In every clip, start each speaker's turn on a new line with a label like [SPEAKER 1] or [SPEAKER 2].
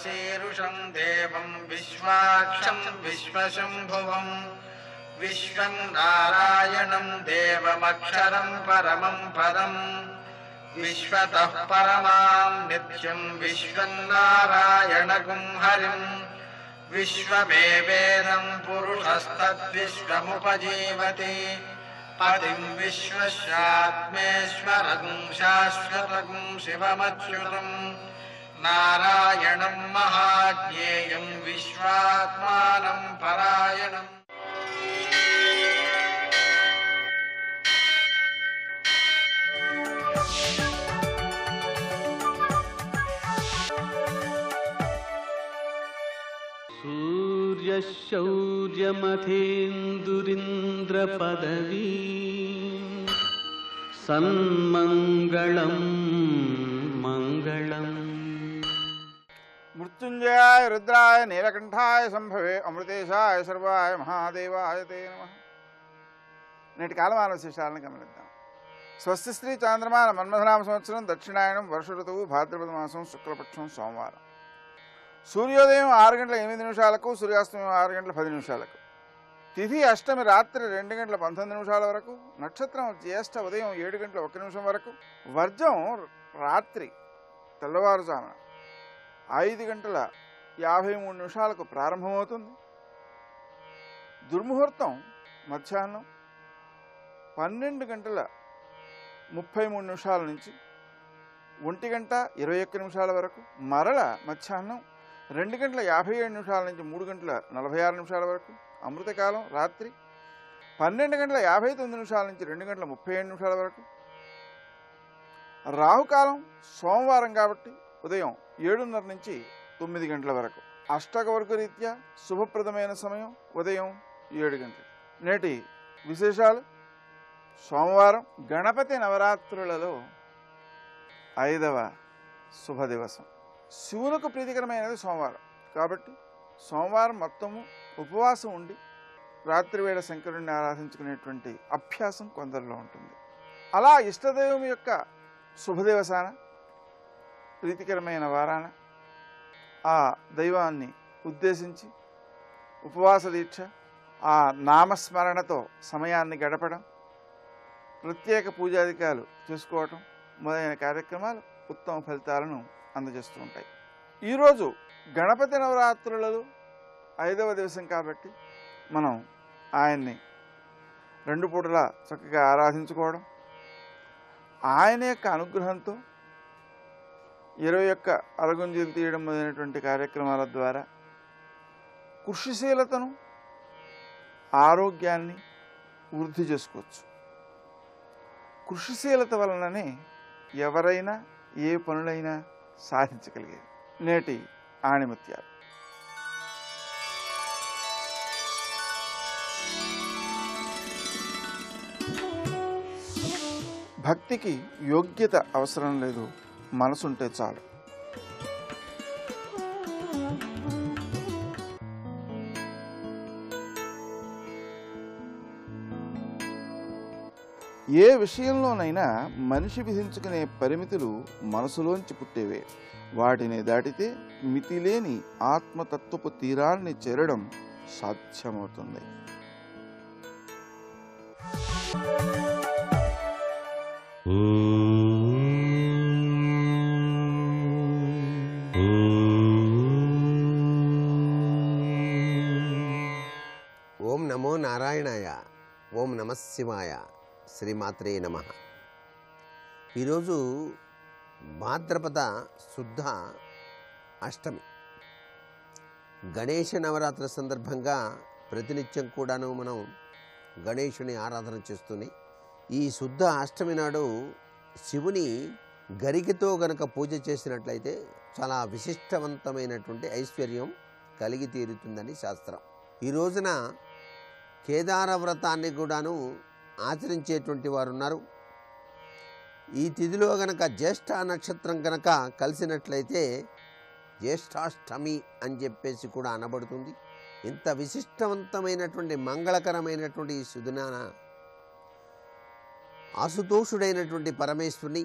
[SPEAKER 1] विश्वशीर्षं देवं विश्वाक्षं विश्वशम्भुवं विश्वं नारायणं देवमक्षरं परमं पदम् विश्वतः परमां नित्यं विश्वन्नारायणगुं हरिं विश्वमेवेदं पुरुषस्तद्विश्वमुपजीवति पतिं विश्वस्यात्मेश्वरगुं शाश्वतगुं शिवमच्युतं नारायणं महाज्ञेयं विश्वात्मानं परायणम्।
[SPEAKER 2] सूर्यशौर्यमथेन्दुरिन्द्रपदवी सन्मङ्गलं मङ्गलम्।
[SPEAKER 3] मृत्युंजयाय रुद्राय नीलकंठाय संभवे अमृतेशाय सर्वाय महादेवाय ते नमः। నేటి కాలమాన విశేషాలను గమనిద్దాం. స్వస్తి శ్రీ చాంద్రమాన మన్మథనామ సంవత్సరం దక్షిణాయనం వర్ష ఋతువు భాద్రపద మాసం శుక్లపక్షం సోమవారం. సూర్యోదయం 6:08 సూర్యాస్తమయం 6:10 తిథి అష్టమి రాత్రి 2:19 వరకు, నక్షత్రం జ్యేష్ఠ ఉదయం 7:01 వరకు, వర్జం రాత్రి తెల్లవారుజామున 5:53 ప్రారంభమవుతుంది. దుర్ముహూర్తం మధ్యాహ్నం 12:33 నుంచి 1:21 వరకు, మరల మధ్యాహ్నం 2:57 నుంచి 3:46 వరకు, అమృతకాలం రాత్రి 12:59 నుంచి 2:37 వరకు, రాహుకాలం సోమవారం కాబట్టి ఉదయం 7:30 నుంచి 9 గంటల వరకు, అష్టకవర్గ రీత్యా శుభప్రదమైన సమయం ఉదయం 7 గంటలు. నేటి విశేషాలు: సోమవారం గణపతి నవరాత్రులలో 5వ శుభదివసం. శివునికి ప్రీతికరమైనది సోమవారం కాబట్టి సోమవారం మొత్తము ఉపవాసం ఉండి రాత్రివేళ శంకరుణ్ణి ఆరాధించుకునేటువంటి అభ్యాసం కొందరిలో ఉంటుంది. అలా ఇష్టదైవం యొక్క శుభదివసాన ప్రీతికరమైన వారాన ఆ దైవాన్ని ఉద్దేశించి ఉపవాస దీక్ష, ఆ నామస్మరణతో సమయాన్ని గడపడం, ప్రత్యేక పూజాధికాలు చేసుకోవటం మొదలైన కార్యక్రమాలు ఉత్తమ ఫలితాలను అందజేస్తూ ఉంటాయి. ఈరోజు గణపతి నవరాత్రులలో 5వ దివసం కాబట్టి మనం ఆయన్ని 2 పూటలా చక్కగా ఆరాధించుకోవడం, ఆయన యొక్క అనుగ్రహంతో 21 అరగుంజీలు తీయడం మొదలైనటువంటి కార్యక్రమాల ద్వారా కృషిశీలతను, ఆరోగ్యాన్ని వృద్ధి చేసుకోవచ్చు. కృషిశీలత వలననే ఎవరైనా ఏ పనులైనా సాధించగలిగేది. నేటి ఆణిముత్యాలు. భక్తికి యోగ్యత అవసరం లేదు, మనసుంటే చాలు. ఏ విషయంలోనైనా మనిషి విధించుకునే పరిమితులు మనసులోంచి పుట్టేవే. వాటిని దాటితే మితిలేని ఆత్మతత్వపు తీరాన్ని చేరడం సాధ్యమవుతుంది.
[SPEAKER 4] ఓం నమో నారాయణాయ. ఓం నమః శివాయ. శ్రీమాత్రే నమః. ఈరోజు భాద్రపద శుద్ధ అష్టమి. గణేష నవరాత్రి సందర్భంగా ప్రతినిత్యం కూడాను మనం గణేశుని ఆరాధన చేస్తూనే ఈ శుద్ధ అష్టమి నాడు శివుని గరికతో గనక పూజ చేసినట్లయితే చాలా విశిష్టవంతమైనటువంటి ఐశ్వర్యం కలిగి తీరుతుందని శాస్త్రం. ఈ రోజున కేదార వ్రతాన్ని కూడాను ఆచరించేటువంటి వారు ఉన్నారు. ఈ తిథిలో గనక జ్యేష్ఠ నక్షత్రం గనక కలిసినట్లయితే జ్యేష్ఠాష్టమి అని చెప్పేసి కూడా అనబడుతుంది. ఇంత విశిష్టవంతమైనటువంటి మంగళకరమైనటువంటి ఈ సుదినాన ఆశుతోషుడైనటువంటి పరమేశ్వరుని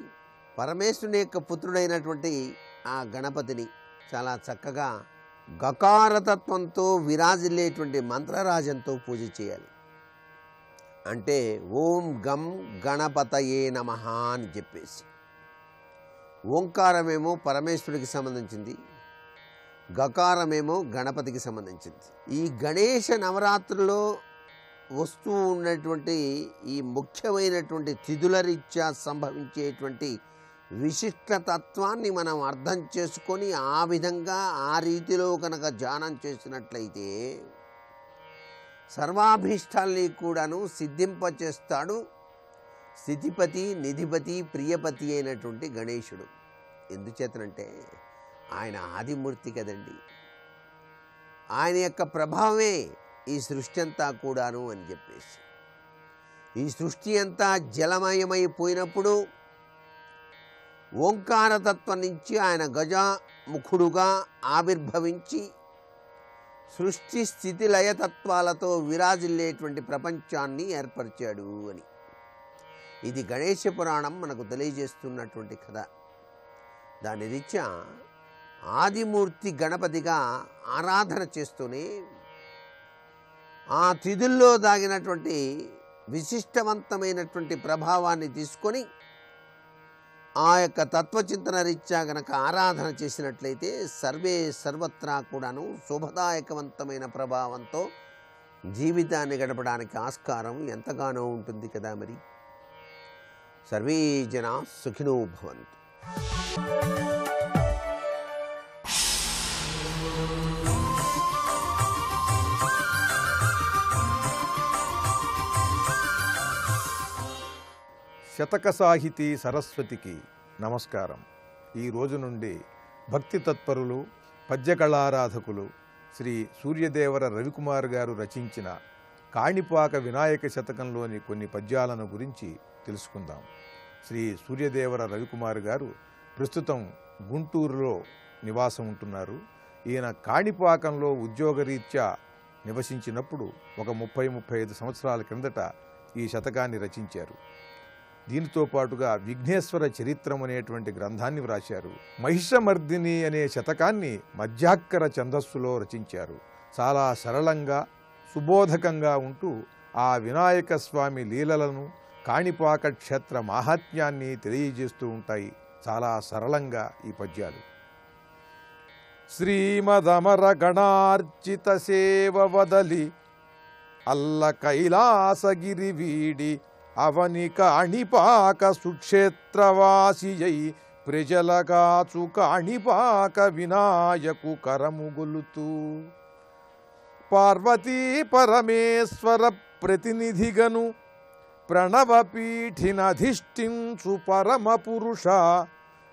[SPEAKER 4] యొక్క పుత్రుడైనటువంటి ఆ గణపతిని చాలా చక్కగా గకారతత్వంతో విరాజిల్లేటువంటి మంత్రరాజంతో పూజ చేయాలి. అంటే ఓం గం గణపతయే నమః అని చెప్పేసి. ఓంకారమేమో పరమేశ్వరుడికి సంబంధించింది, గకారమేమో గణపతికి సంబంధించింది. ఈ గణేష నవరాత్రుల్లో వస్తూ ఉన్నటువంటి ఈ ముఖ్యమైనటువంటి తిథుల రీత్యా సంభవించేటువంటి విశిష్ట తత్వాన్ని మనం అర్థం చేసుకొని ఆ విధంగా ఆ రీతిలో కనుక ధ్యానం చేసినట్లయితే సర్వాభీష్టాల్ని కూడాను సిద్ధింపచేస్తాడు స్థితిపతి, నిధిపతి, ప్రియపతి అయినటువంటి గణేశుడు. ఎందుచేతనంటే ఆయన ఆదిమూర్తి కదండి. ఆయన యొక్క ప్రభావమే ఈ సృష్టి అంతా కూడాను అని చెప్పేసి. ఈ సృష్టి అంతా జలమయమైపోయినప్పుడు ఓంకారతత్వం నుంచి ఆయన గజముఖుడుగా ఆవిర్భవించి సృష్టి స్థితి లయతత్వాలతో విరాజిల్లేటువంటి ప్రపంచాన్ని ఏర్పరిచాడు అని ఇది గణేశ పురాణం మనకు తెలియజేస్తున్నటువంటి కథ. దాని రీత్యా ఆదిమూర్తి గణపతిగా ఆరాధన చేస్తూనే ఆ తిథుల్లో దాగినటువంటి విశిష్టవంతమైనటువంటి ప్రభావాన్ని తీసుకొని ఆ యొక్క తత్వచింతన రీత్యా గనక ఆరాధన చేసినట్లయితే సర్వే సర్వత్రా కూడాను శుభదాయకవంతమైన ప్రభావంతో జీవితాన్ని గడపడానికి ఆస్కారం ఎంతగానో ఉంటుంది కదా. మరి సర్వే జనా సుఖినో భవంతు.
[SPEAKER 5] శతక సాహితీ సరస్వతికి నమస్కారం. ఈ రోజు నుండి భక్తి తత్పరులు, పద్యకళారాధకులు శ్రీ సూర్యదేవర రవికుమార్ గారు రచించిన కాణిపాక వినాయక శతకంలోని కొన్ని పద్యాలను గురించి తెలుసుకుందాం. శ్రీ సూర్యదేవర రవికుమార్ గారు ప్రస్తుతం గుంటూరులో నివాసం ఉంటున్నారు. ఈయన కాణిపాకంలో ఉద్యోగరీత్యా నివసించినప్పుడు ఒక 30-35 సంవత్సరాల క్రిందట ఈ శతకాన్ని రచించారు. దీనితో పాటుగా విఘ్నేశ్వర చరిత్రం అనేటువంటి గ్రంథాన్ని వ్రాశారు. మహిషమర్దిని అనే శతకాన్ని మధ్యాక్కర ఛందస్సులో రచించారు. చాలా సరళంగా సుబోధకంగా ఉంటూ ఆ వినాయక స్వామి లీలలను, కాణిపాక క్షేత్ర మాహాత్మ్యాన్ని తెలియజేస్తూ ఉంటాయి. చాలా సరళంగా ఈ పద్యాలు. శ్రీమదమర గణార్చిత సేవ వదలి అల్ల కైలాసగిరి వీడి అవని కాణిపాక సుక్షేత్రవాసియై ప్రజలగాచు కాణిపాక వినాయకు కరముగొలుతూ పార్వతీ పరమేశ్వర ప్రతినిధిగను ప్రణవపీఠినధిష్ఠించు పరమ పురుష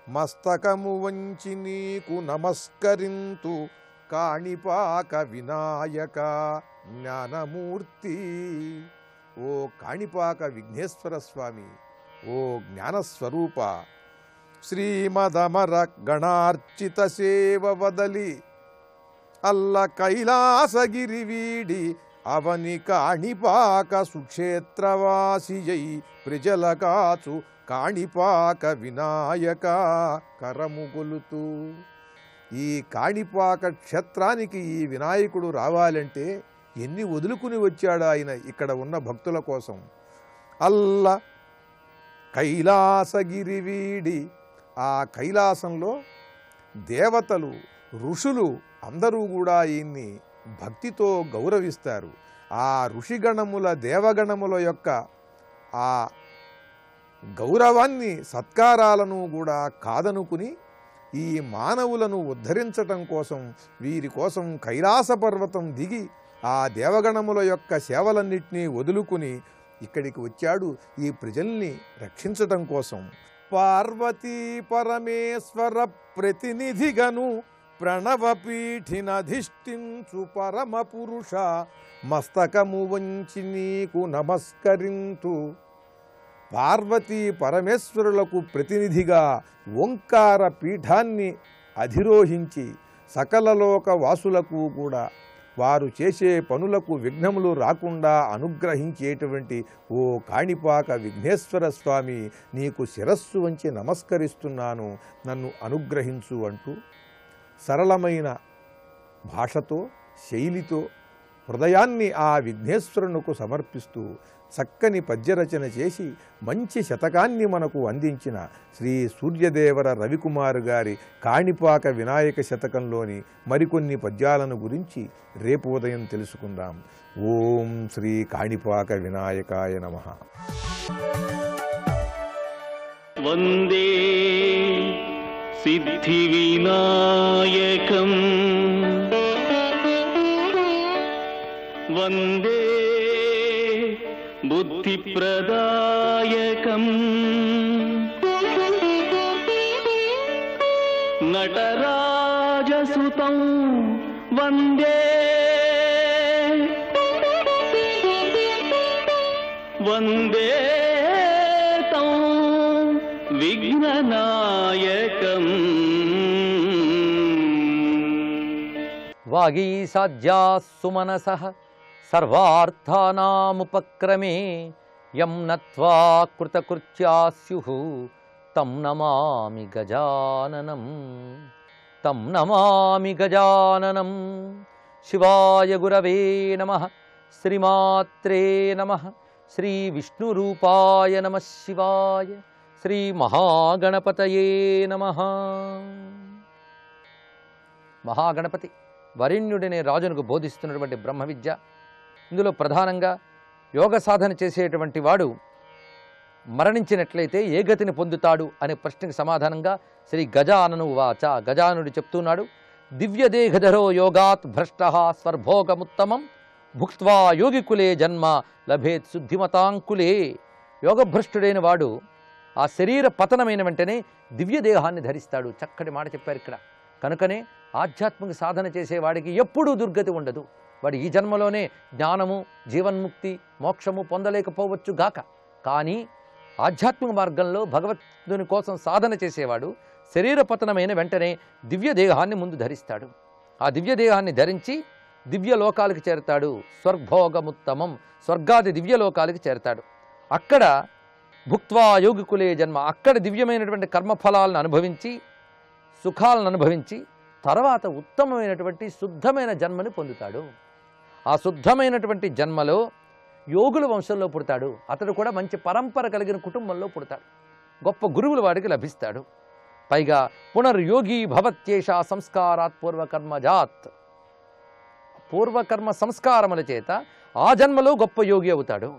[SPEAKER 5] మస్తకము వంచి నీకు నమస్కరింతు కాణిపాక వినాయక జ్ఞానమూర్తి. ఓ కాణిపాక విఘ్నేశ్వర స్వామి, ఓ జ్ఞానస్వరూప, శ్రీమదమర గణార్చిత సేవ వదలి అల్ల కైలాసగిరి వీడి అవని కాణిపాక సుక్షేత్రవాసియై ప్రజల కాచు కాణిపాక వినాయక కరముగొలుతూ. ఈ కాణిపాక క్షేత్రానికి ఈ వినాయకుడు రావాలంటే ఎన్ని వదులుకుని వచ్చాడు ఆయన ఇక్కడ ఉన్న భక్తుల కోసం. అల్ల కైలాసగిరి వీడి, ఆ కైలాసంలో దేవతలు, ఋషులు అందరూ కూడా ఈయన్ని భక్తితో గౌరవిస్తారు. ఆ ఋషిగణముల, దేవగణముల యొక్క ఆ గౌరవాన్ని, సత్కారాలను కూడా కాదనుకుని ఈ మానవులను ఉద్ధరించటం కోసం, వీరి కోసం కైలాస పర్వతం దిగి ఆ దేవగణముల యొక్క సేవలన్నింటినీ వదులుకుని ఇక్కడికి వచ్చాడు ఈ ప్రజల్ని రక్షించటం కోసం. పార్వతీ పరమేశ్వర ప్రతినిధిగను ప్రణవపీఠినధిష్ఠించు పరమ పురుష మస్తకము వంచి నీకు నమస్కరింతు. పార్వతీ పరమేశ్వరులకు ప్రతినిధిగా ఓంకార పీఠాన్ని అధిరోహించి సకల లోక వాసులకు కూడా వారు చేసే పనులకు విఘ్నములు రాకుండా అనుగ్రహించేటువంటి ఓ కాణిపాక విఘ్నేశ్వర స్వామి, నీకు శిరస్సు వంచి నమస్కరిస్తున్నాను, నన్ను అనుగ్రహించు అంటూ సరళమైన భాషతో శైలితో హృదయాన్ని ఆ విఘ్నేశ్వరునకు సమర్పిస్తూ చక్కని పద్యరచన చేసి మంచి శతకాన్ని మనకు అందించిన శ్రీ సూర్యదేవర రవికుమార్ గారి కాణిపాక వినాయక శతకంలోని మరికొన్ని పద్యాలను గురించి రేపు ఉదయం తెలుసుకుందాం. ఓం శ్రీ కాణిపాక వినాయకాయ నమః.
[SPEAKER 2] వందే సిద్ధి వినాయకం వందే బుద్ధిప్రదాయకం నటరాజసుతం వందే వందే తం విఘ్ననాయకం.
[SPEAKER 6] వాగీసాధ్యా సుమనసః సర్వార్థానాముపక్రమే యం నత్వా కృతకృత్యా స్యుః తం నమామి గజాననం తం నమామి గజాననం. శివాయ గురవే నమః. శ్రీమాత్రే నమః. శ్రీ విష్ణురూపాయ నమః శివాయ. శ్రీ మహాగణపతయే నమః. మహాగణపతి వరిణ్యుడినే రాజునకు బోధిస్తున్నటువంటి బ్రహ్మ విద్య. ఇందులో ప్రధానంగా యోగ సాధన చేసేటువంటి వాడు మరణించినట్లయితే ఏ గతిని పొందుతాడు అనే ప్రశ్నకు సమాధానంగా శ్రీ గజానను వాచ. గజానుడు చెప్తున్నాడు, దివ్యదేహధరో యోగాత్ భ్రష్ట స్వర్భోగముత్తమం భుక్త్వా యోగికులే జన్మ లభేత్ శుద్ధిమతాంకులే. యోగభ్రష్టుడైన వాడు ఆ శరీర పతనమైన వెంటనే దివ్యదేహాన్ని ధరిస్తాడు. చక్కటి మాట చెప్పారు ఇక్కడ. కనుకనే ఆధ్యాత్మిక సాధన చేసేవాడికి ఎప్పుడూ దుర్గతి ఉండదు. వాడు ఈ జన్మలోనే జ్ఞానము, జీవన్ముక్తి, మోక్షము పొందలేకపోవచ్చు గాక. కానీ ఆధ్యాత్మిక మార్గంలో భగవంతుని కోసం సాధన చేసేవాడు శరీర పతనమైన వెంటనే దివ్యదేహాన్ని ముందు ధరిస్తాడు. ఆ దివ్యదేహాన్ని ధరించి దివ్యలోకాలకు చేరతాడు. స్వర్భోగముత్తమం, స్వర్గాది దివ్యలోకాలకు చేరతాడు. అక్కడ భుక్త్వా యోగికులే జన్మ, అక్కడ దివ్యమైనటువంటి కర్మఫలాలను అనుభవించి సుఖాలను అనుభవించి తర్వాత ఉత్తమమైనటువంటి శుద్ధమైన జన్మని పొందుతాడు. ఆ శుద్ధమైనటువంటి జన్మలో యోగుల వంశంలో పుడతాడు. అతడు కూడా మంచి పరంపర కలిగిన కుటుంబంలో పుడతాడు. గొప్ప గురువులు వాడికి లభిస్తాడు. పైగా పునర్యోగి భవత్యేష సంస్కారాత్ పూర్వకర్మజాత్, పూర్వకర్మ సంస్కారముల చేత ఆ జన్మలో గొప్ప యోగి అవుతాడు.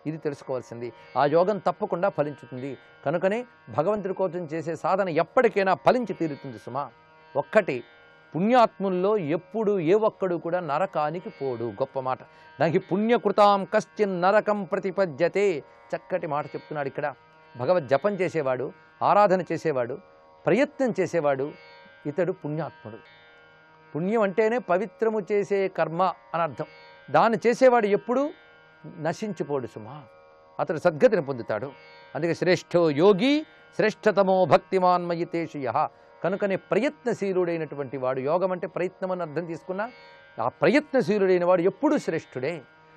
[SPEAKER 6] ఇది తెలుసుకోవాల్సింది. ఆ యోగం తప్పకుండా ఫలించుతుంది. కనుకనే భగవంతుడి కోసం చేసే సాధన ఎప్పటికైనా ఫలించి తీరుతుంది సుమా. ఒక్కటి, పుణ్యాత్ముల్లో ఎప్పుడు ఏ ఒక్కడు కూడా నరకానికి పోడు. గొప్ప మాట. నహి పుణ్యకృతాం కశ్చిన్ నరకం ప్రతిపద్యతే. చక్కటి మాట చెప్తున్నాడు ఇక్కడ. భగవద్ జపం చేసేవాడు, ఆరాధన చేసేవాడు, ప్రయత్నం చేసేవాడు ఇతడు పుణ్యాత్ముడు. పుణ్యం అంటేనే పవిత్రము చేసే కర్మ అని అర్థం. దాన్ని చేసేవాడు ఎప్పుడూ నశించిపోడు సుమా. అతడు సద్గతిని పొందుతాడు. అందుకే శ్రేష్ఠో యోగి శ్రేష్ఠతమో భక్తిమాన్మయితేషు యః. కనుకనే ప్రయత్నశీలుడైనటువంటి వాడు, యోగం అంటే ప్రయత్నం అని అర్థం తీసుకున్నా, ఆ ప్రయత్నశీలుడైన వాడు ఎప్పుడూ శ్రేష్ఠుడే.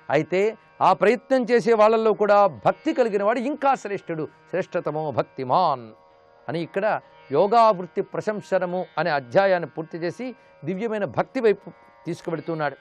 [SPEAKER 6] అయితే ఆ ప్రయత్నం చేసే వాళ్ళల్లో కూడా భక్తి కలిగిన వాడు ఇంకా శ్రేష్ఠుడు. శ్రేష్ఠతమో భక్తిమాన్ అని ఇక్కడ యోగావృత్తి ప్రశంసనము అనే అధ్యాయాన్ని పూర్తి చేసి దివ్యమైన భక్తి వైపు తీసుకువెడుతున్నాడు.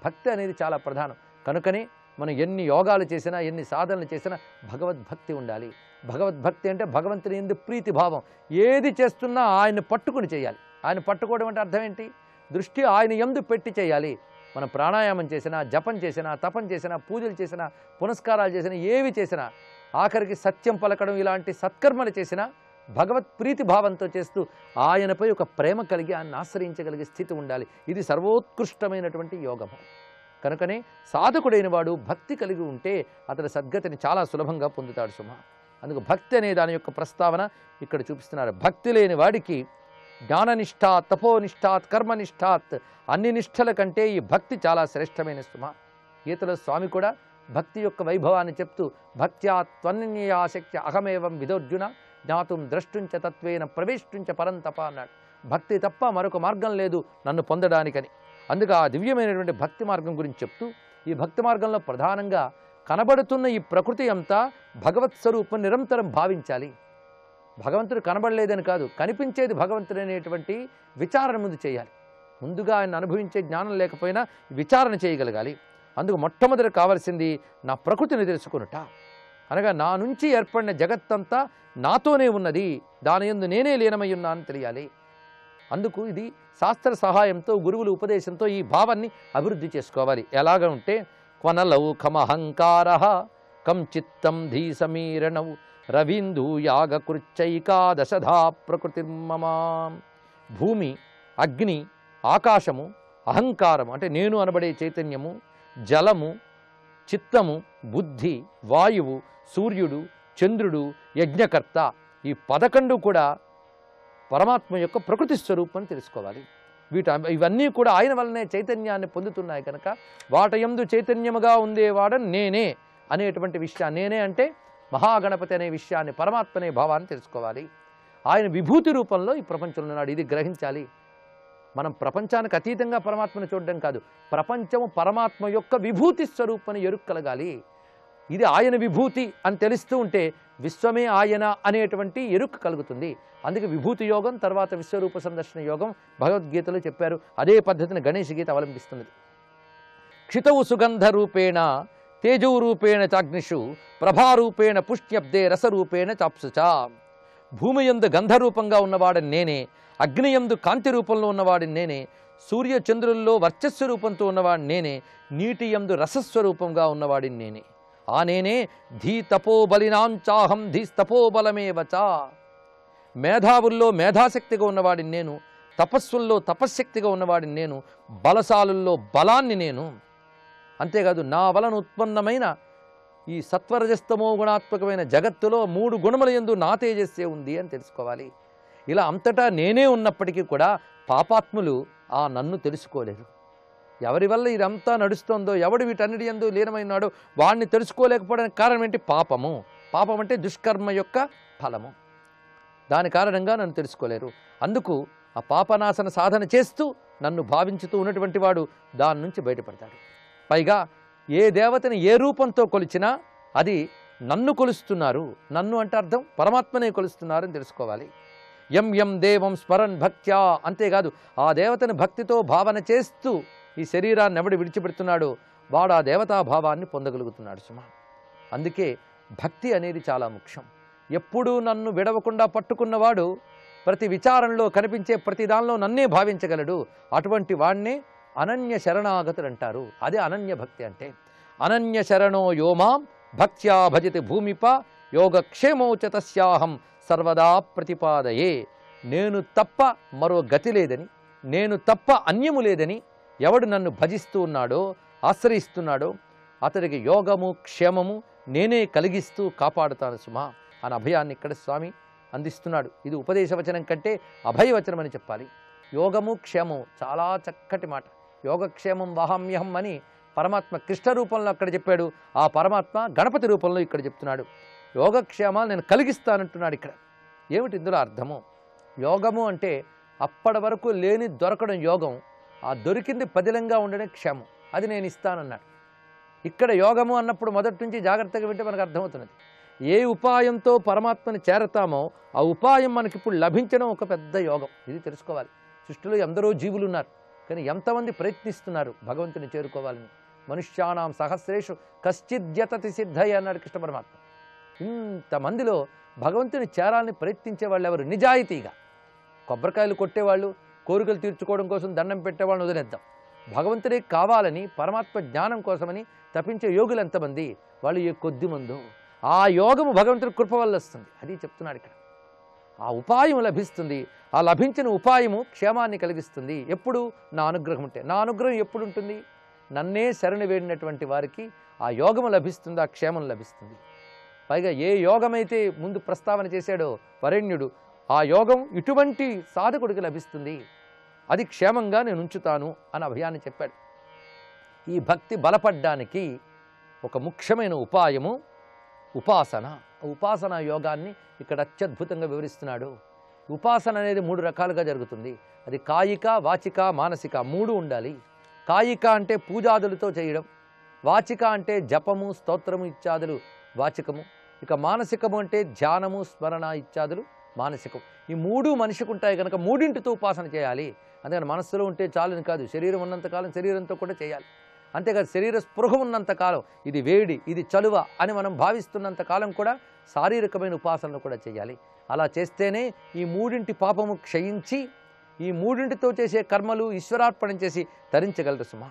[SPEAKER 6] భక్తి అనేది చాలా ప్రధానం. కనుకనే మనం ఎన్ని యోగాలు చేసినా, ఎన్ని సాధనలు చేసినా భగవద్భక్తి ఉండాలి. భగవద్భక్తి అంటే భగవంతుని యందు ప్రీతి భావం. ఏది చేస్తున్నా ఆయన్ని పట్టుకుని చేయాలి. ఆయన పట్టుకోవడం అంటే అర్థం ఏంటి? దృష్టి ఆయన యందు పెట్టి చేయాలి. మనం ప్రాణాయామం చేసినా, జపం చేసినా, తపం చేసినా, పూజలు చేసినా, పునస్కారాలు చేసినా, ఏవి చేసినా, ఆఖరికి సత్యం పలకడం ఇలాంటి సత్కర్మలు చేసినా భగవత్ ప్రీతి భావంతో చేస్తూ ఆయనపై ఒక ప్రేమ కలిగి ఆయన్ని ఆశ్రయించగలిగే స్థితి ఉండాలి. ఇది సర్వోత్కృష్టమైనటువంటి యోగము. కనుకనే సాధకుడైన వాడు భక్తి కలిగి ఉంటే అతడు సద్గతిని చాలా సులభంగా పొందుతాడు సుమ. అందుకు భక్తి అనే దాని యొక్క ప్రస్తావన ఇక్కడ చూపిస్తున్నారు. భక్తి లేని వాడికి జ్ఞాననిష్టాత్, తపోనిష్టాత్, కర్మనిష్టాత్ అన్ని నిష్ఠల కంటే ఈ భక్తి చాలా శ్రేష్టమైన సుమ. గీతలో స్వామి కూడా భక్తి యొక్క వైభవాన్ని చెప్తూ భక్త్యా త్వన్యయాశక్య అహమేవం విదోర్జున జ్ఞాతుం ద్రష్టుంచ తత్వేన ప్రవేష్టుంచ పరంతప అన్నాడు. భక్తి తప్ప మరొక మార్గం లేదు నన్ను పొందడానికని. అందుకు ఆ దివ్యమైనటువంటి భక్తి మార్గం గురించి చెప్తూ, ఈ భక్తి మార్గంలో ప్రధానంగా కనబడుతున్న ఈ ప్రకృతి అంతా భగవత్ స్వరూపం నిరంతరం భావించాలి. భగవంతుడు కనబడలేదని కాదు, కనిపించేది భగవంతుడు అనేటువంటి విచారణ ముందు చేయాలి. ముందుగా ఆయన అనుభవించే జ్ఞానం లేకపోయినా విచారణ చేయగలగాలి. అందుకు మొట్టమొదటి కావాల్సింది నా ప్రకృతిని తెలుసుకొనుట. అనగా నా నుంచి ఏర్పడిన జగత్తంతా నాతోనే ఉన్నది, దాని యందు నేనే లీనమై ఉన్నానని తెలియాలి. అందుకు ఇది శాస్త్ర సహాయంతో, గురువుల ఉపదేశంతో ఈ భావాన్ని అభివృద్ధి చేసుకోవాలి. ఎలాగ ఉంటే క్వనలౌకమహంకార కం చిత్తం ధీ సమీరణౌ రవీందు యాగకృచ్చైకాదశధా ప్రకృతిర్మమా. భూమి, అగ్ని, ఆకాశము, అహంకారము అంటే నేను అనబడే చైతన్యము, జలము, చిత్తము, బుద్ధి, వాయువు, సూర్యుడు, చంద్రుడు, యజ్ఞకర్త, ఈ 11 కూడా పరమాత్మ యొక్క ప్రకృతి స్వరూపం తెలుసుకోవాలి. ఇవన్నీ కూడా ఆయన వల్లనే చైతన్యాన్ని పొందుతున్నాయి కనుక వాటి యందు చైతన్యముగా ఉండేవాడని నేనే అనేటువంటి విషయాన్ని, నేనే అంటే మహాగణపతి అనే విషయాన్ని, పరమాత్మ అనే భావాన్ని తెలుసుకోవాలి. ఆయన విభూతి రూపంలో ఈ ప్రపంచంలో ఉన్నాడు, ఇది గ్రహించాలి. మనం ప్రపంచానికి అతీతంగా పరమాత్మను చూడడం కాదు, ప్రపంచము పరమాత్మ యొక్క విభూతి స్వరూపాన్ని ఎరుక కలగాలి. ఇది ఆయన విభూతి అని తెలుస్తూ ఉంటే విశ్వమే ఆయన అనేటువంటి ఎరుక కలుగుతుంది. అందుకే విభూతి యోగం, తర్వాత విశ్వరూప సందర్శన యోగం భగవద్గీతలో చెప్పారు. అదే పద్ధతిని గణేశ గీత అవలంబిస్తున్నది. క్షితౌ సుగంధ రూపేణ తేజోరూపేణ చాగ్నిషు ప్రభారూపేణ పుష్ట్యబ్దే రసరూపేణ చాప్సుచ. భూమి యందు గంధరూపంగా ఉన్నవాడని నేనే, అగ్నియందు కాంతి రూపంలో ఉన్నవాడిని నేనే, సూర్య చంద్రుల్లో వర్చస్సు రూపంతో ఉన్నవాడిని నేనే, నీటి యందు రసస్వరూపంగా ఉన్నవాడిని నేనే. ఆ నేనే ధీ తపోబలినాంచాహం ధీస్తపోబలమేవచ. మేధావుల్లో మేధాశక్తిగా ఉన్నవాడిని నేను, తపస్సుల్లో తపశ్శక్తిగా ఉన్నవాడిని నేను, బలశాలుల్లో బలాన్ని నేను. అంతేకాదు నా వలన ఉత్పన్నమైన ఈ సత్వరజస్తమో గుణాత్మకమైన జగత్తులో 3 గుణముల యందు నా తేజస్సే ఉంది అని తెలుసుకోవాలి. ఇలా అంతటా నేనే ఉన్నప్పటికీ కూడా పాపాత్ములు ఆ నన్ను తెలుసుకోలేరు. ఎవరి వల్ల ఇదంతా నడుస్తుందో, ఎవడు వీటన్నిటి యందు లీనమైనాడో వాడిని తెలుసుకోలేకపోవడానికి కారణం ఏంటి? పాపము. పాపం అంటే దుష్కర్మ యొక్క ఫలము. దాని కారణంగా నన్ను తెలుసుకోలేరు. అందుకు ఆ పాపనాశన సాధన చేస్తూ నన్ను భావించుతూ ఉన్నటువంటి వాడు దాని నుంచి బయటపడతాడు. పైగా ఏ దేవతని ఏ రూపంతో కొలిచినా అది నన్ను కొలుస్తున్నారు, నన్ను అంటే అర్థం పరమాత్మనే కొలుస్తున్నారని తెలుసుకోవాలి. యం యం దేవం స్మరన్ భక్త్యా, అంతేకాదు ఆ దేవతని భక్తితో భావన చేస్తూ ఈ శరీరాన్ని ఎవడు విడిచిపెడుతున్నాడో వాడు ఆ దేవతాభావాన్ని పొందగలుగుతున్నాడు సుమా. అందుకే భక్తి అనేది చాలా ముఖ్యం. ఎప్పుడూ నన్ను విడవకుండా పట్టుకున్నవాడు ప్రతి విచారంలో కనిపించే ప్రతి దానిలో నన్నే భావించగలడు. అటువంటి వాణ్ణే అనన్య శరణాగతులు అంటారు. అదే అనన్య భక్తి అంటే. అనన్య శరణో యోమాం భక్త్యా భజతి భూమిప యోగక్షేమోచ తస్యాహం సర్వదా ప్రతిపాదయే. నేను తప్ప మరో గతి లేదని, నేను తప్ప అన్యము లేదని ఎవడు నన్ను భజిస్తూ ఉన్నాడో, ఆశ్రయిస్తున్నాడో అతడికి యోగము క్షేమము నేనే కలిగిస్తూ కాపాడుతాను సుమా అని అభయాన్ని ఇక్కడ స్వామి అందిస్తున్నాడు. ఇది ఉపదేశవచనం కంటే అభయవచనం అని చెప్పాలి. యోగము క్షేమము చాలా చక్కటి మాట. యోగక్షేమం వహామ్యహం అని పరమాత్మ కృష్ణ రూపంలో అక్కడ చెప్పాడు, ఆ పరమాత్మ గణపతి రూపంలో ఇక్కడ చెప్తున్నాడు. యోగక్షేమాలు నేను కలిగిస్తానంటున్నాడు ఇక్కడ. ఏమిటి ఇందులో అర్థము? యోగము అంటే అప్పటి వరకు లేని దొరకడం యోగం, ఆ దొరికింది పదిలంగా ఉండడం క్షేమం, అది నేను ఇస్తానన్నాడు. ఇక్కడ యోగము అన్నప్పుడు మొదటి నుంచి జాగ్రత్తగా వింటే మనకు అర్థమవుతున్నది. ఏ ఉపాయంతో పరమాత్మని చేరతామో ఆ ఉపాయం మనకి ఇప్పుడు లభించడం ఒక పెద్ద యోగం. ఇది తెలుసుకోవాలి. సృష్టిలో ఎందరో జీవులు ఉన్నారు, కానీ ఎంతమంది ప్రయత్నిస్తున్నారు భగవంతుని చేరుకోవాలని. మనుష్యానాం సహస్రేషు కశ్చిద్యతతి సిద్ధయ్య అన్నాడు కృష్ణ పరమాత్మ. ఇంతమందిలో భగవంతుని చేరాలని ప్రయత్నించే వాళ్ళు ఎవరు? నిజాయితీగా కొబ్బరికాయలు కొట్టేవాళ్ళు, కోరికలు తీర్చుకోవడం కోసం దండం పెట్టేవాళ్ళని వదిలేద్దాం. భగవంతుడే కావాలని పరమాత్మ జ్ఞానం కోసమని తప్పించే యోగులు ఎంతమంది? వాళ్ళు ఏ కొద్ది మందో. ఆ యోగము భగవంతుడి కృప వల్ల వస్తుంది, అది చెప్తున్నాడు ఇక్కడ. ఆ ఉపాయం లభిస్తుంది. ఆ లభించిన ఉపాయము క్షేమాన్ని కలిగిస్తుంది. ఎప్పుడు? నా అనుగ్రహం ఉంటే. నా అనుగ్రహం ఎప్పుడు ఉంటుంది? నన్నే శరణు వేడినటువంటి వారికి ఆ యోగము లభిస్తుంది, ఆ క్షేమం లభిస్తుంది. పైగా ఏ యోగమైతే ముందు ప్రస్తావన చేశాడో వరేణ్యుడు, ఆ యోగం ఇటువంటి సాధకుడికి లభిస్తుంది, అది క్షేమంగా నేను ఉంచుతాను అని అభయాన్ని చెప్పాడు. ఈ భక్తి బలపడ్డానికి ఒక ముఖ్యమైన ఉపాయము ఉపాసన. ఉపాసన యోగాన్ని ఇక్కడ అత్యద్భుతంగా వివరిస్తున్నాడు. ఉపాసన అనేది 3 రకాలుగా జరుగుతుంది. అది కాయిక, వాచిక, మానసిక 3 ఉండాలి. కాయిక అంటే పూజాదులతో చేయడం, వాచిక అంటే జపము, స్తోత్రము ఇత్యాదులు వాచికము, ఇక మానసికము అంటే ధ్యానము, స్మరణ ఇత్యాదులు మానసికం. ఈ మూడు మనిషికి ఉంటాయి కనుక మూడింటితో ఉపాసన చేయాలి. అందుకని మనస్సులో ఉంటే చాలని కాదు, శరీరం ఉన్నంతకాలం శరీరంతో కూడా చేయాలి. అంతేకాదు శరీర స్పృహ ఉన్నంతకాలం ఇది వేడి ఇది చలువ అని మనం భావిస్తున్నంత కాలం కూడా శారీరకమైన ఉపాసనలు కూడా చేయాలి. అలా చేస్తేనే ఈ మూడింటి పాపము క్షయించి ఈ మూడింటితో చేసే కర్మలు ఈశ్వరార్పణం చేసి తరించగలరు సుమా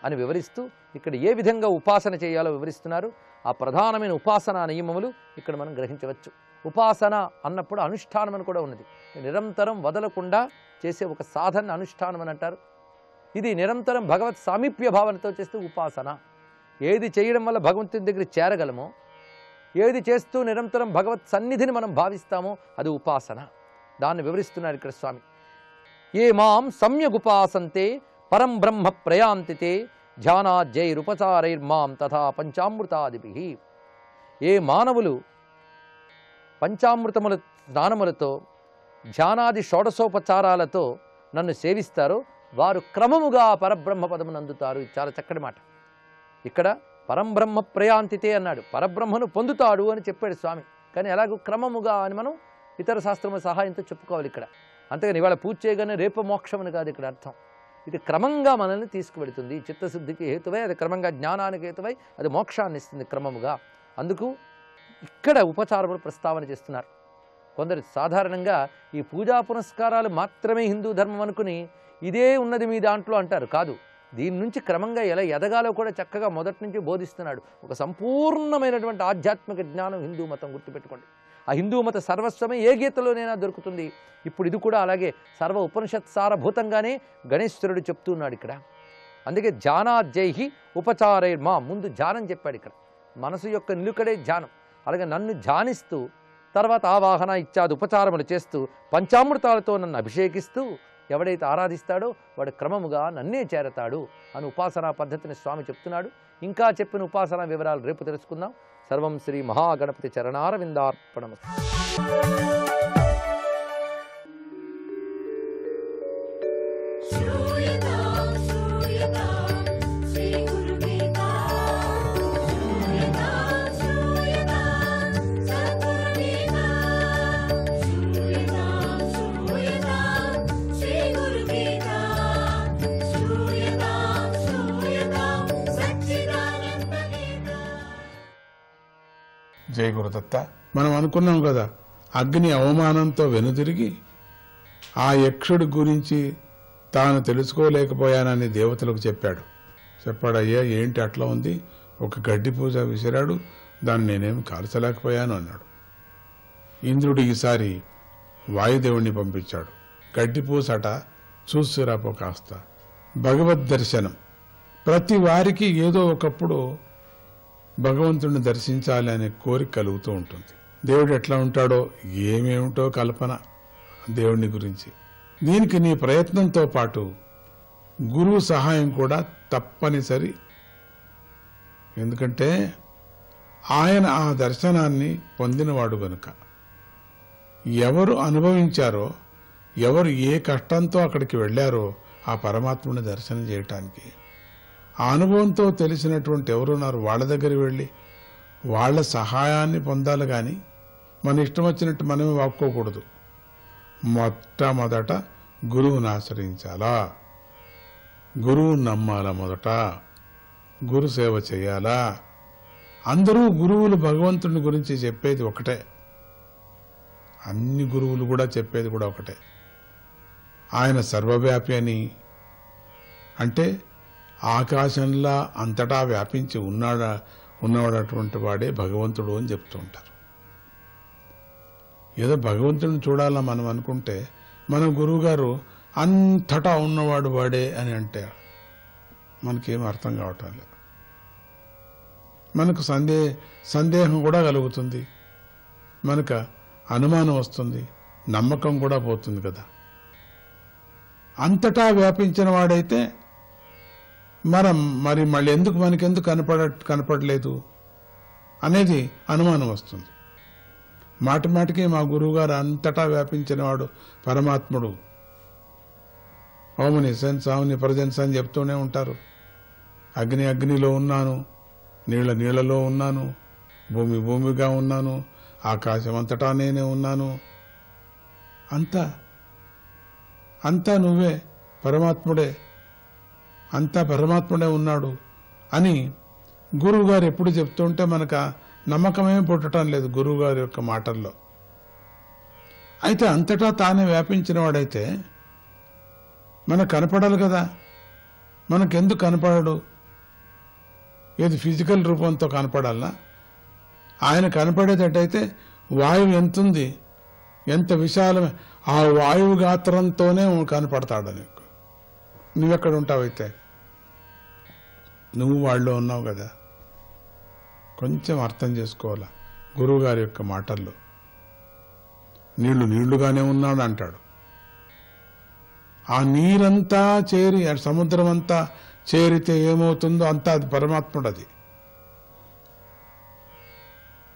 [SPEAKER 6] అని వివరిస్తూ ఇక్కడ ఏ విధంగా ఉపాసన చేయాలో వివరిస్తున్నారు. ఆ ప్రధానమైన ఉపాసన నియమములు ఇక్కడ మనం గ్రహించవచ్చు. ఉపాసన అన్నప్పుడు అనుష్ఠానం అని కూడా ఉన్నది. నిరంతరం వదలకుండా చేసే ఒక సాధన అనుష్ఠానం అని అంటారు. ఇది నిరంతరం భగవత్ సామీప్య భావనతో చేస్తే ఉపాసన. ఏది చేయడం వల్ల భగవంతుని దగ్గర చేరగలమో, ఏది చేస్తూ నిరంతరం భగవత్ సన్నిధిని మనం భావిస్తామో అది ఉపాసన. దాన్ని వివరిస్తున్నారు ఇక్కడ స్వామి. ఏ మాం సమ్యగుపాసంతే పరం బ్రహ్మ ప్రయాంతితే ధ్యానాజ్జైరుపచారైర్మాం తథా పంచామృతాదిభిః. ఏ మానవులు పంచామృతముల స్నానములతో ధ్యానాది షోడశోపచారాలతో నన్ను సేవిస్తారో వారు క్రమముగా పరబ్రహ్మ పదమును అందుతారు. ఇది చాలా చక్కటి మాట. ఇక్కడ పరంబ్రహ్మ ప్రయాంతితే అన్నాడు, పరబ్రహ్మను పొందుతాడు అని చెప్పాడు స్వామి. కానీ ఎలాగో క్రమముగా అని మనం ఇతర శాస్త్రముల సహాయంతో చెప్పుకోవాలి ఇక్కడ. అంతేగాని ఇవాళ పూజ చేయగానే రేపు మోక్షమని కాదు ఇక్కడ అర్థం. ఇది క్రమంగా మనల్ని తీసుకువెడుతుంది. చిత్తశుద్ధికి హేతువై, అది క్రమంగా జ్ఞానానికి హేతువై, అది మోక్షాన్ని ఇస్తుంది క్రమముగా. అందుకు ఇక్కడ ఉపచారములు ప్రస్తావన చేస్తున్నారు. కొందరు సాధారణంగా ఈ పూజా పునస్కారాలు మాత్రమే హిందూ ధర్మం అనుకుని ఇదే ఉన్నది మీ దాంట్లో అంటారు. కాదు, దీని నుంచి క్రమంగా ఎలా ఎదగాలో కూడా చక్కగా మొదటి నుంచి బోధిస్తున్నాడు. ఒక సంపూర్ణమైనటువంటి ఆధ్యాత్మిక జ్ఞానం హిందూ మతం, గుర్తుపెట్టుకోండి. ఆ హిందూ మత సర్వస్వమే ఏ గీతలోనైనా దొరుకుతుంది. ఇప్పుడు ఇది కూడా అలాగే సర్వ ఉపనిషత్ సారభూతంగానే గణేశ్వరుడు చెప్తున్నాడు ఇక్కడ. అందుకే ధ్యానాజ్జైహి ఉపచారైర్మా, ముందు ధ్యానం చెప్పాడు ఇక్కడ. మనసు యొక్క నిలుకడే ధ్యానం. అలాగే నన్ను ధ్యానిస్తూ తర్వాత ఆవాహన ఇత్యాది ఉపచారములు చేస్తూ పంచామృతాలతో నన్ను అభిషేకిస్తూ ఎవడైతే ఆరాధిస్తాడో వాడు క్రమముగా నన్నే చేరతాడు అని ఉపాసనా పద్ధతిని స్వామి చెప్తున్నాడు. ఇంకా చెప్పిన ఉపాసనా వివరాలు రేపు తెలుసుకుందాం. సర్వం శ్రీ మహాగణపతి చరణారవిందార్పణమస్తు.
[SPEAKER 7] జయ గురుదత్త. మనం అనుకున్నాం కదా, అగ్ని అవమానంతో వెనుదిరిగి ఆ యక్షుడి గురించి తాను తెలుసుకోలేకపోయానని దేవతలకు చెప్పాడయ్యా ఏంటి అట్లా ఉంది, ఒక గడ్డి పూజ విసిరాడు, దాన్ని నేనేమి కాల్చలేకపోయాను అన్నాడు. ఇంద్రుడు ఈసారి వాయుదేవుణ్ణి పంపించాడు. గడ్డి పూసట చూసిరాపో కాస్త. భగవద్ దర్శనం ప్రతి వారికి ఏదో ఒకప్పుడు భగవంతుడిని దర్శించాలి అనే కోరిక కలుగుతూ ఉంటుంది. దేవుడు ఎట్లా ఉంటాడో ఏమేమిటో కల్పన దేవుడిని గురించి. దీనికి నీ ప్రయత్నంతో పాటు గురువు సహాయం కూడా తప్పనిసరి. ఎందుకంటే ఆయన ఆ దర్శనాన్ని పొందినవాడు గనుక. ఎవరు అనుభవించారో, ఎవరు ఏ కష్టంతో అక్కడికి వెళ్ళారో ఆ పరమాత్ముని దర్శనం చేయటానికి, ఆ అనుభవంతో తెలిసినటువంటి ఎవరున్నారు వాళ్ళ దగ్గర వెళ్ళి వాళ్ళ సహాయాన్ని పొందాలి. కానీ మన ఇష్టం వచ్చినట్టు మనమే వాక్కోకూడదు. మొట్టమొదట గురువుని ఆశ్రయించాలా, గురువుని నమ్మాలా, మొదట గురు సేవ చేయాలా. అందరూ గురువులు భగవంతుని గురించి చెప్పేది ఒకటే, అన్ని గురువులు కూడా చెప్పేది కూడా ఒకటే. ఆయన సర్వవ్యాపి అని, అంటే ఆకాశంలా అంతటా వ్యాపించి ఉన్నవాడటువంటి వాడే భగవంతుడు అని చెప్తూ ఉంటారు. ఏదో భగవంతుడిని చూడాలా మనం అనుకుంటే మన గురువుగారు అంతటా ఉన్నవాడు వాడే అని అంటే మనకేం అర్థం కావటం లేదు. మనకు సందేహం కూడా కలుగుతుంది, మనకు అనుమానం వస్తుంది, నమ్మకం కూడా పోతుంది కదా. అంతటా వ్యాపించిన వాడైతే మరి మళ్ళీ మనకెందుకు కనపడలేదు అనేది అనుమానం వస్తుంది. మాటిమాటికి మా గురువుగారు అంతటా వ్యాపించినవాడు పరమాత్ముడు, ఓమని సెన్స్ ఆవుని ప్రజెన్స్ అని చెప్తూనే ఉంటారు. అగ్నిలో ఉన్నాను, నీళ్లలో ఉన్నాను, భూమిగా ఉన్నాను, ఆకాశం అంతటా నేనే ఉన్నాను అంతా అంతా నువ్వే, పరమాత్ముడే, అంతా పరమాత్ముడే ఉన్నాడు అని గురువుగారు ఎప్పుడు చెప్తుంటే మనకు ఆ నమ్మకమే పుట్టడం లేదు గురువుగారి యొక్క మాటల్లో. అయితే అంతటా తానే వ్యాపించిన వాడైతే మనకు కనపడాలి కదా. మనకెందుకు కనపడడు? ఏది ఫిజికల్ రూపంతో కనపడాలా? ఆయన కనపడేటట్టయితే వాయువు ఎంతుంది, ఎంత విశాలమే, ఆ వాయువు గాత్రంతోనే కనపడతాడు నీకు. నువ్వెక్కడ ఉంటావైతే? నువ్వు వాళ్ళలో ఉన్నావు కదా. కొంచెం అర్థం చేసుకోవాలా గురువుగారి యొక్క మాటల్లో. నీళ్లు నీళ్లుగానే ఉన్నాడు అంటాడు. ఆ నీరంతా చేరి సముద్రం అంతా చేరితే ఏమవుతుందో అంతా అది పరమాత్ముడు. అది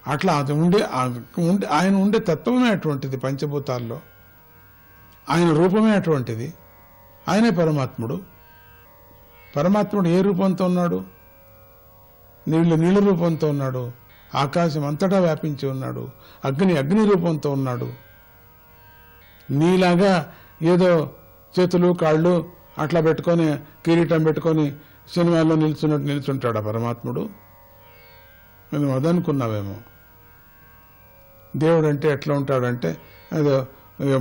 [SPEAKER 7] అట్లా అది ఆయన ఉండే తత్వమే అటువంటిది. పంచభూతాల్లో ఆయన రూపమే అటువంటిది. ఆయనే పరమాత్ముడు. పరమాత్ముడు ఏ రూపంతో ఉన్నాడు? నీళ్ల రూపంతో ఉన్నాడు. ఆకాశం అంతటా వ్యాపించి ఉన్నాడు. అగ్ని రూపంతో ఉన్నాడు. నీలాగా ఏదో చేతులు కాళ్ళు అట్లా పెట్టుకొని కిరీటం పెట్టుకొని సినిమాల్లో నిల్చుంటాడు పరమాత్ముడు. మేము అదనుకున్నావేమో. దేవుడు అంటే ఎట్లా ఉంటాడంటే ఏదో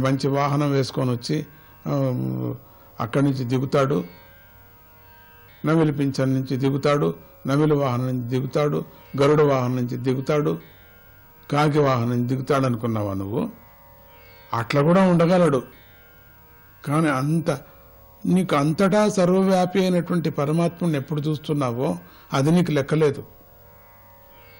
[SPEAKER 7] మంచి వాహనం వేసుకొని వచ్చి అక్కడి నుంచి దిగుతాడు, నవిలి పింఛన్ నుంచి దిగుతాడు, నవిలి వాహనం నుంచి దిగుతాడు, గరుడ వాహనం నుంచి దిగుతాడు, కాకి వాహనం నుంచి దిగుతాడు అనుకున్నావా నువ్వు? అట్లా కూడా ఉండగలడు. కానీ నీకు అంతటా సర్వవ్యాపి అయినటువంటి పరమాత్ముని ఎప్పుడు చూస్తున్నావో అది నీకు లెక్కలేదు.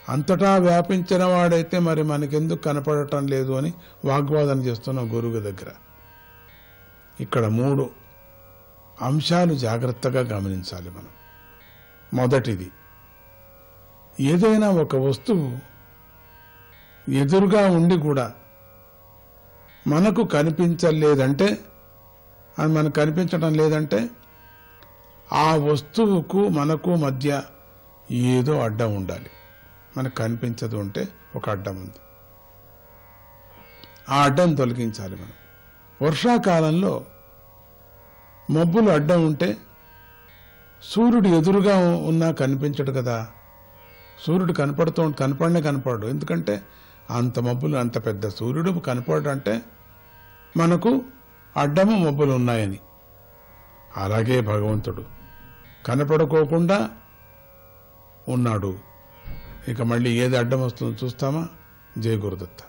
[SPEAKER 7] అంతటా వ్యాపించిన వాడైతే మరి మనకెందుకు కనపడటం లేదు అని వాగ్వాదన చేస్తున్నావు గురువు దగ్గర. ఇక్కడ 3 అంశాలు జాగ్రత్తగా గమనించాలి మనం. మొదటిది, ఏదైనా ఒక వస్తువు ఎదురుగా ఉండి కూడా మనకు కనిపించలేదంటే, అది మనకు కనిపించడం లేదంటే ఆ వస్తువుకు మనకు మధ్య ఏదో అడ్డం ఉండాలి. మనకు కనిపించదు అంటే ఒక అడ్డం ఉంది. ఆ అడ్డం తొలగించాలి మనం. వర్షాకాలంలో మబ్బులు అడ్డం ఉంటే సూర్యుడు ఎదురుగా ఉన్నా కనిపించడు కదా. సూర్యుడు కనపడడు. ఎందుకంటే అంత మబ్బులు, అంత పెద్ద సూర్యుడు కనపడడు అంటే మనకు అడ్డము మబ్బులు ఉన్నాయని. అలాగే భగవంతుడు కనపడుకోకుండా ఉన్నాడు. ఇక మళ్ళీ ఏది అడ్డం వస్తుందో చూస్తామా? జయ గురుదత్త.